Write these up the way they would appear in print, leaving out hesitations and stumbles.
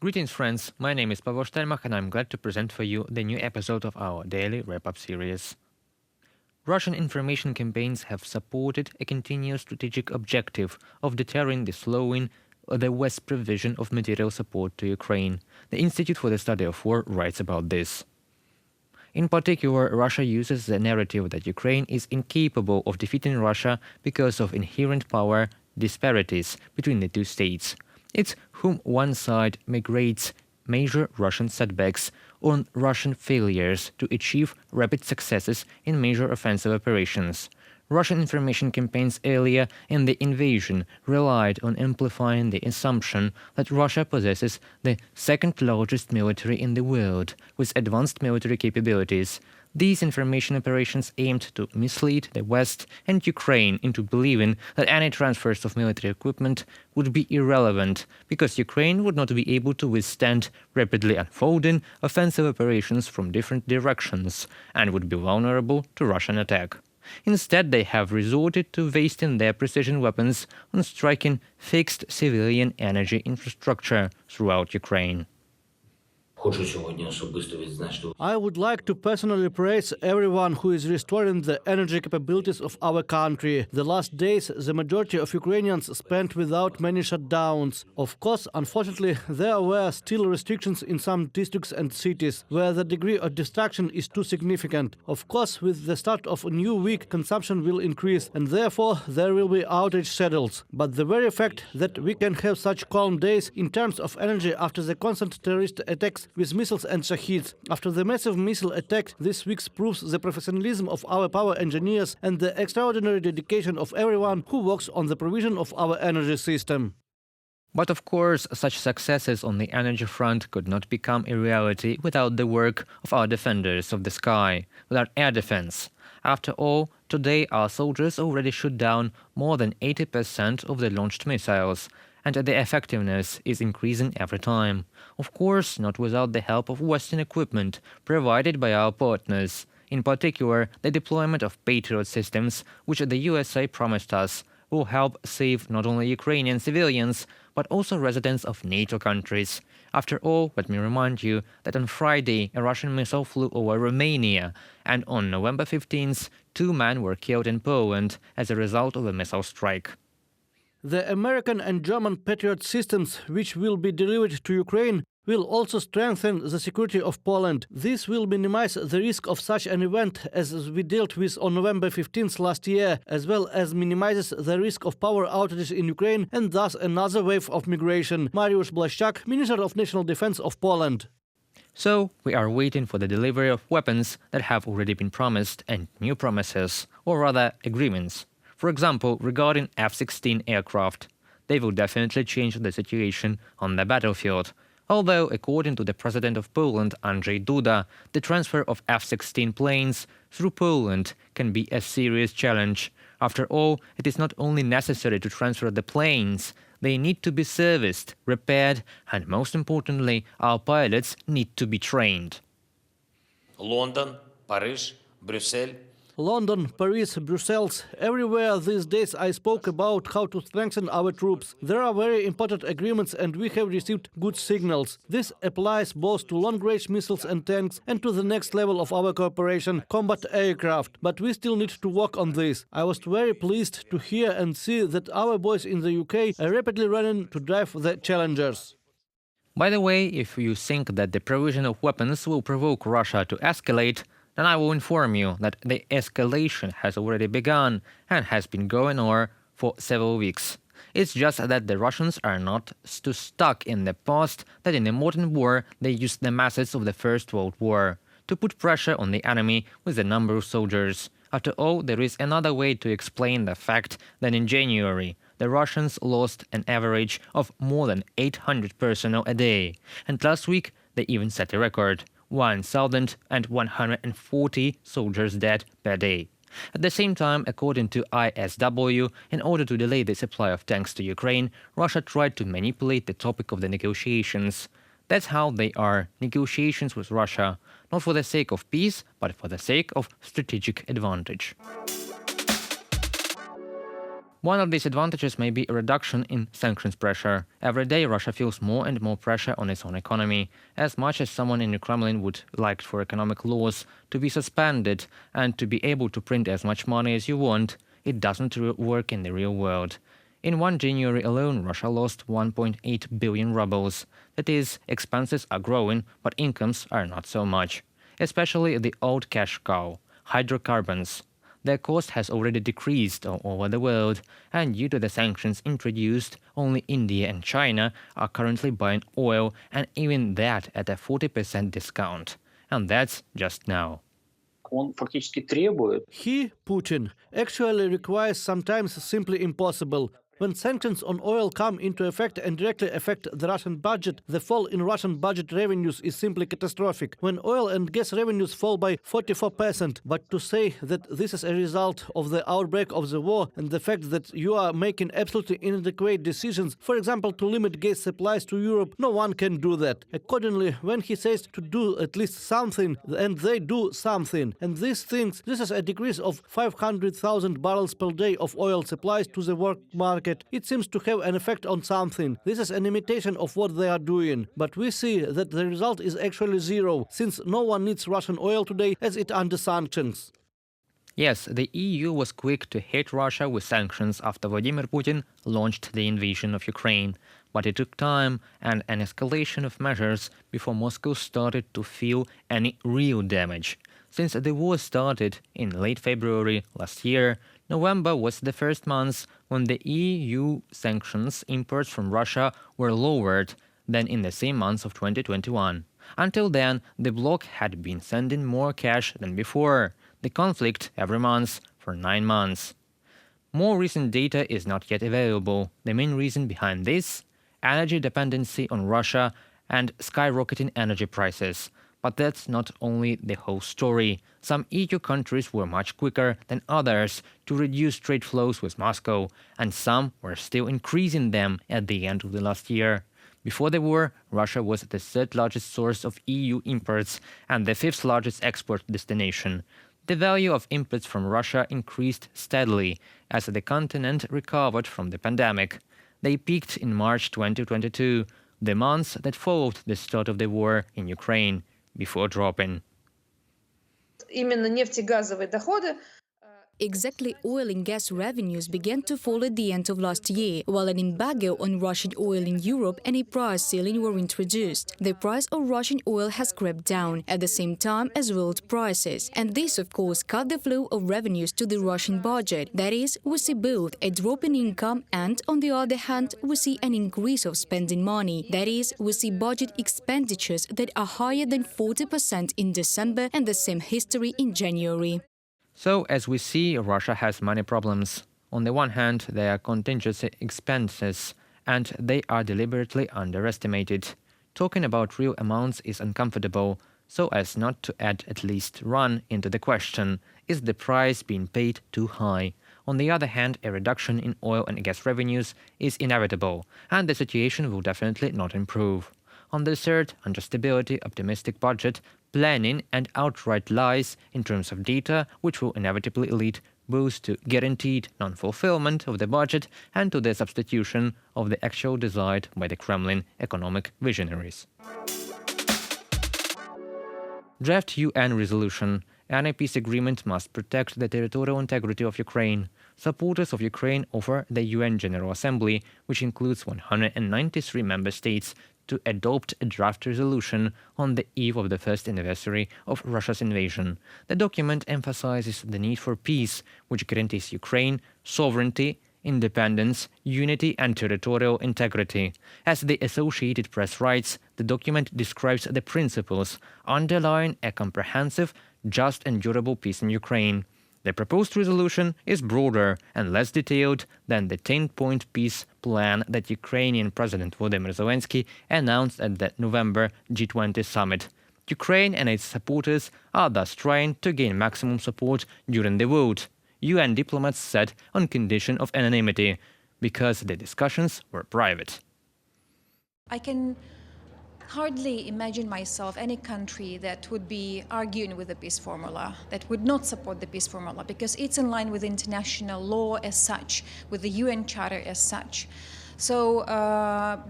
Greetings, friends. My name is Pavel Steinmach, and I'm glad to present for you the new episode of our daily wrap-up series. Russian information campaigns have supported a continuous strategic objective of deterring the slowing the West's provision of material support to Ukraine. The Institute for the Study of War writes about this. In particular, Russia uses the narrative that Ukraine is incapable of defeating Russia because of inherent power disparities between the two states. It's whom one side migrates major Russian setbacks on Russian failures to achieve rapid successes in major offensive operations. Russian information campaigns earlier in the invasion relied on amplifying the assumption that Russia possesses the second largest military in the world, with advanced military capabilities. These information operations aimed to mislead the West and Ukraine into believing that any transfers of military equipment would be irrelevant, because Ukraine would not be able to withstand rapidly unfolding offensive operations from different directions and would be vulnerable to Russian attack. Instead, they have resorted to wasting their precision weapons on striking fixed civilian energy infrastructure throughout Ukraine. I would like to personally praise everyone who is restoring the energy capabilities of our country. The last days, the majority of Ukrainians spent without many shutdowns. Of course, unfortunately, there were still restrictions in some districts and cities, where the degree of destruction is too significant. Of course, with the start of a new week, consumption will increase, and therefore there will be outage schedules. But the very fact that we can have such calm days in terms of energy after the constant terrorist attacks with missiles and shaheeds. After the massive missile attack this week proves the professionalism of our power engineers and the extraordinary dedication of everyone who works on the provision of our energy system. But of course, such successes on the energy front could not become a reality without the work of our defenders of the sky, without air defense. After all, today our soldiers already shoot down more than 80% of the launched missiles, and the effectiveness is increasing every time. Of course, not without the help of Western equipment provided by our partners, in particular the deployment of Patriot systems, which the USA promised us, will help save not only Ukrainian civilians, but also residents of NATO countries. After all, let me remind you that on Friday a Russian missile flew over Romania, and on November 15th, 2 men were killed in Poland as a result of a missile strike. The American and German Patriot systems, which will be delivered to Ukraine, will also strengthen the security of Poland. This will minimize the risk of such an event as we dealt with on November 15th last year, as well as minimizes the risk of power outages in Ukraine and thus another wave of migration. Mariusz Błaszczak, Minister of National Defense of Poland. So, we are waiting for the delivery of weapons that have already been promised and new promises, or rather agreements. For example, regarding F-16 aircraft, they will definitely change the situation on the battlefield. Although, according to the President of Poland, Andrzej Duda, the transfer of F-16 planes through Poland can be a serious challenge. After all, it is not only necessary to transfer the planes, they need to be serviced, repaired, and most importantly, our pilots need to be trained. London, Paris, Brussels. London, Paris, Brussels, everywhere these days I spoke about how to strengthen our troops. There are very important agreements and we have received good signals. This applies both to long-range missiles and tanks and to the next level of our cooperation, combat aircraft. But we still need to work on this. I was very pleased to hear and see that our boys in the UK are rapidly running to drive the Challengers. By the way, if you think that the provision of weapons will provoke Russia to escalate, then I will inform you that the escalation has already begun and has been going on for several weeks. It's just that the Russians are not too stuck in the past that in a modern war they used the methods of the First World War to put pressure on the enemy with a number of soldiers. After all, there is another way to explain the fact that in January the Russians lost an average of more than 800 personnel a day, and last week they even set a record. 1,140 soldiers dead per day. At the same time, according to ISW, in order to delay the supply of tanks to Ukraine, Russia tried to manipulate the topic of the negotiations. That's how they are, negotiations with Russia, not for the sake of peace, but for the sake of strategic advantage. One of these advantages may be a reduction in sanctions pressure. Every day, Russia feels more and more pressure on its own economy. As much as someone in the Kremlin would like for economic laws to be suspended and to be able to print as much money as you want, it doesn't work in the real world. In 1 January alone, Russia lost 1.8 billion rubles. That is, expenses are growing, but incomes are not so much. Especially the old cash cow, hydrocarbons. Their cost has already decreased all over the world, and due to the sanctions introduced, only India and China are currently buying oil, and even that at a 40% discount. And that's just now. He, Putin, actually requires sometimes simply impossible. When sanctions on oil come into effect and directly affect the Russian budget, the fall in Russian budget revenues is simply catastrophic. When oil and gas revenues fall by 44%, but to say that this is a result of the outbreak of the war and the fact that you are making absolutely inadequate decisions, for example, to limit gas supplies to Europe, no one can do that. Accordingly, when he says to do at least something, and they do something, and these things, this is a decrease of 500,000 barrels per day of oil supplies to the world market. It seems to have an effect on something. This is an imitation of what they are doing. But we see that the result is actually zero, since no one needs Russian oil today as it under sanctions. Yes, the EU was quick to hit Russia with sanctions after Vladimir Putin launched the invasion of Ukraine. But it took time and an escalation of measures before Moscow started to feel any real damage. Since the war started in late February last year, November was the first month when the EU sanctions imports from Russia were lowered than in the same months of 2021. Until then, the bloc had been sending more cash than before. The conflict every month for 9 months. More recent data is not yet available. The main reason behind this? Energy dependency on Russia and skyrocketing energy prices. But that's not only the whole story. Some EU countries were much quicker than others to reduce trade flows with Moscow, and some were still increasing them at the end of the last year. Before the war, Russia was the third largest source of EU imports and the fifth largest export destination. The value of imports from Russia increased steadily as the continent recovered from the pandemic. They peaked in March 2022, the month that followed the start of the war in Ukraine, before dropping. Именно нефтегазовые доходы. Exactly, oil and gas revenues began to fall at the end of last year, while an embargo on Russian oil in Europe and a price ceiling were introduced. The price of Russian oil has crept down at the same time as world prices, and this, of course, cut the flow of revenues to the Russian budget. That is, we see both a drop in income and, on the other hand, we see an increase of spending money. That is, we see budget expenditures that are higher than 40% in December and the same history in January. So, as we see, Russia has many problems. On the one hand, there are contingency expenses, and they are deliberately underestimated. Talking about real amounts is uncomfortable, so as not to add at least run into the question, is the price being paid too high? On the other hand, a reduction in oil and gas revenues is inevitable, and the situation will definitely not improve. On the third, under stability, optimistic budget, planning and outright lies in terms of data, which will inevitably lead both to guaranteed non-fulfillment of the budget and to the substitution of the actual desired by the Kremlin economic visionaries. Draft UN resolution. Any peace agreement must protect the territorial integrity of Ukraine. Supporters of Ukraine offer the UN General Assembly, which includes 193 member states, to adopt a draft resolution on the eve of the first anniversary of Russia's invasion. The document emphasizes the need for peace, which guarantees Ukraine sovereignty, independence, unity and territorial integrity. As the Associated Press writes, the document describes the principles underlying a comprehensive, just and durable peace in Ukraine. The proposed resolution is broader and less detailed than the 10-point peace plan that Ukrainian President Volodymyr Zelensky announced at the November G20 summit. Ukraine and its supporters are thus trying to gain maximum support during the vote, UN diplomats said on condition of anonymity, because the discussions were private. I can hardly imagine myself any country that would be arguing with the peace formula, that would not support the peace formula, because it's in line with international law as such, with the UN Charter as such. So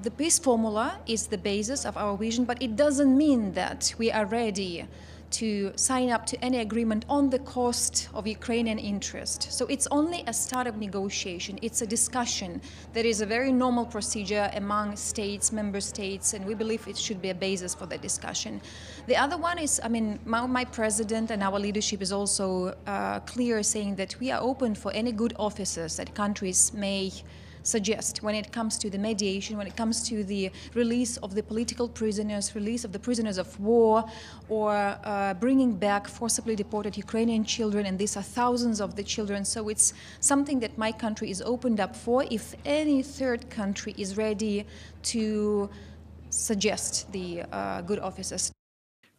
the peace formula is the basis of our vision, but it doesn't mean that we are ready to sign up to any agreement on the cost of Ukrainian interest. So it's only a start of negotiation. It's a discussion. There is a very normal procedure among states, member states, and we believe it should be a basis for the discussion. The other one is, I mean, my president and our leadership is also clear, saying that we are open for any good officers that countries may suggest when it comes to the mediation, when it comes to the release of the political prisoners, release of the prisoners of war, or bringing back forcibly deported Ukrainian children, and these are thousands of the children. So it's something that my country is opened up for if any third country is ready to suggest the good officers.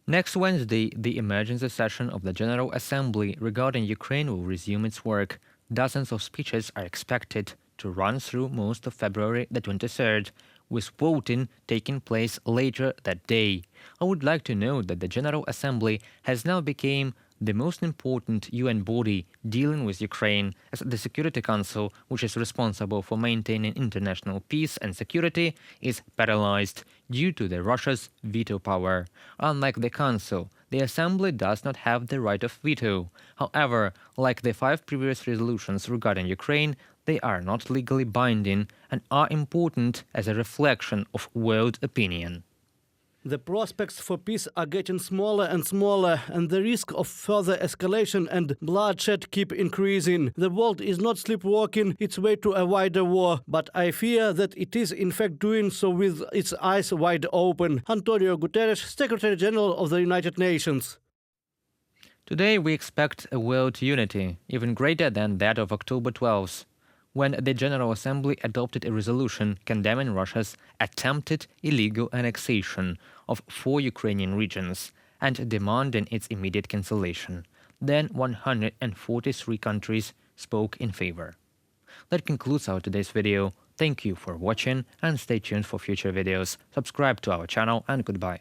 Next Wednesday, the emergency session of the General Assembly regarding Ukraine will resume its work. Dozens of speeches are expected to run through most of February the 23rd, with voting taking place later that day. I would like to note that the General Assembly has now become the most important UN body dealing with Ukraine, as the Security Council, which is responsible for maintaining international peace and security, is paralyzed due to Russia's veto power. Unlike the Council, the Assembly does not have the right of veto. However, like the 5 previous resolutions regarding Ukraine, they are not legally binding and are important as a reflection of world opinion. The prospects for peace are getting smaller and smaller, and the risk of further escalation and bloodshed keep increasing. The world is not sleepwalking its way to a wider war, but I fear that it is in fact doing so with its eyes wide open. Antonio Guterres, Secretary General of the United Nations. Today we expect a world unity, even greater than that of October 12th, when the General Assembly adopted a resolution condemning Russia's attempted illegal annexation of 4 Ukrainian regions and demanding its immediate cancellation. Then 143 countries spoke in favor. That concludes our today's video. Thank you for watching and stay tuned for future videos. Subscribe to our channel and goodbye.